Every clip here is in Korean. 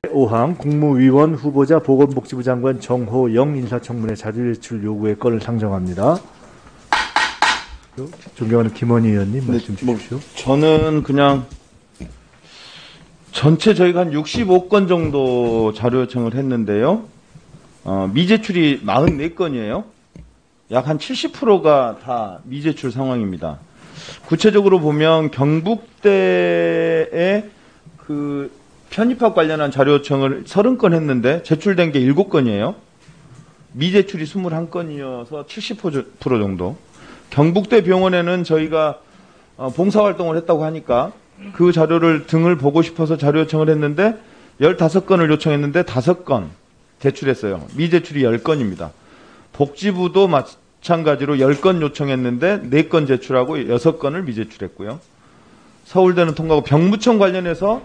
5항 국무위원 후보자 보건복지부 장관 정호영 인사청문회 자료제출 요구의 건을 상정합니다. 존경하는 김원희 의원님 말씀 주십시오. 저는 그냥 전체 저희가 한 65건 정도 자료 요청을 했는데요. 미제출이 44건이에요. 약 한 70%가 다 미제출 상황입니다. 구체적으로 보면 경북대에 그 편입학 관련한 자료 요청을 30건 했는데 제출된 게 7건이에요. 미제출이 21건이어서 70% 정도. 경북대 병원에는 저희가 봉사활동을 했다고 하니까 그 자료를 등을 보고 싶어서 자료 요청을 했는데 15건을 요청했는데 5건 제출했어요. 미제출이 10건입니다. 복지부도 마찬가지로 10건 요청했는데 4건 제출하고 6건을 미제출했고요. 서울대는 통과하고 병무청 관련해서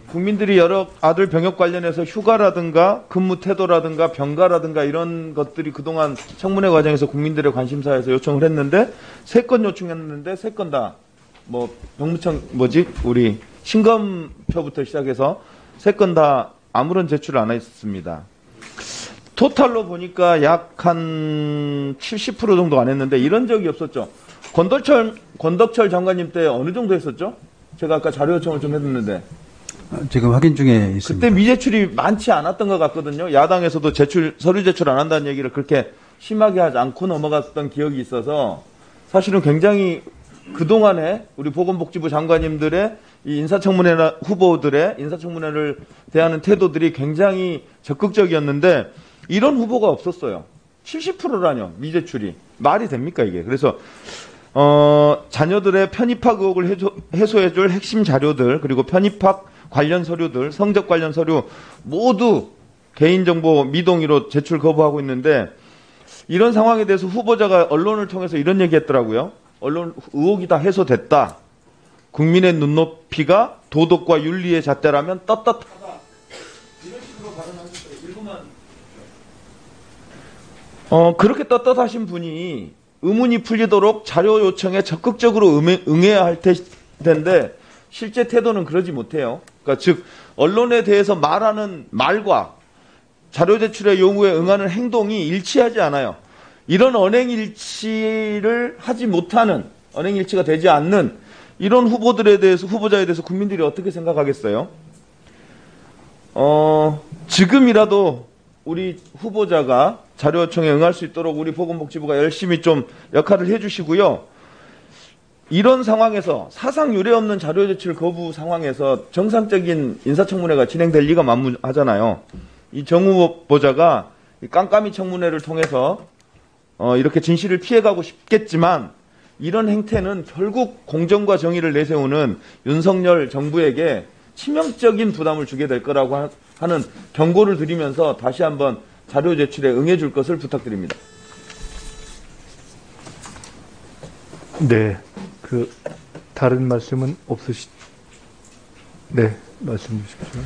국민들이 여러 아들 병역 관련해서 휴가라든가 근무 태도라든가 병가라든가 이런 것들이 그동안 청문회 과정에서 국민들의 관심사에서 요청을 했는데 3건 요청했는데 3건 다 뭐 병무청 우리 신검표부터 시작해서 3건 다 아무런 제출을 안 했습니다. 토탈로 보니까 약 한 70% 정도 안 했는데 이런 적이 없었죠. 권덕철 장관님 때 어느 정도 했었죠? 제가 아까 자료 요청을 좀 했는데. 지금 확인 중에 있습니다. 그때 미제출이 많지 않았던 것 같거든요. 야당에서도 서류 제출 안 한다는 얘기를 그렇게 심하게 하지 않고 넘어갔던 기억이 있어서 사실은 굉장히 그동안에 우리 보건복지부 장관님들의 이 인사청문회나 후보들의 인사청문회를 대하는 태도들이 굉장히 적극적이었는데 이런 후보가 없었어요. 70%라뇨, 미제출이. 말이 됩니까, 이게. 그래서 자녀들의 편입학 의혹을 해소해줄 핵심 자료들, 그리고 편입학 관련 서류들, 성적 관련 서류 모두 개인정보 미동의로 제출 거부하고 있는데 이런 상황에 대해서 후보자가 언론을 통해서 이런 얘기했더라고요. 언론 의혹이 다 해소됐다. 국민의 눈높이가 도덕과 윤리의 잣대라면 떳떳하다. 이런 식으로 발언하셨어요. 읽으면 그렇게 떳떳하신 분이 의문이 풀리도록 자료 요청에 적극적으로 응해야 할 텐데 실제 태도는 그러지 못해요. 그러니까 즉 언론에 대해서 말하는 말과 자료 제출의 요구에 응하는 행동이 일치하지 않아요. 이런 언행일치를 하지 못하는, 언행일치가 되지 않는 이런 후보자에 대해서 국민들이 어떻게 생각하겠어요? 지금이라도 우리 후보자가 자료 요청에 응할 수 있도록 우리 보건복지부가 열심히 좀 역할을 해주시고요. 이런 상황에서 사상 유례 없는 자료 제출 거부 상황에서 정상적인 인사청문회가 진행될 리가 만무하잖아요. 이 정 후보자가 깜깜이 청문회를 통해서 이렇게 진실을 피해가고 싶겠지만 이런 행태는 결국 공정과 정의를 내세우는 윤석열 정부에게 치명적인 부담을 주게 될 거라고 하는 경고를 드리면서 다시 한번 자료 제출에 응해줄 것을 부탁드립니다. 네, 다른 말씀은 없으시? 네, 말씀 주십시오.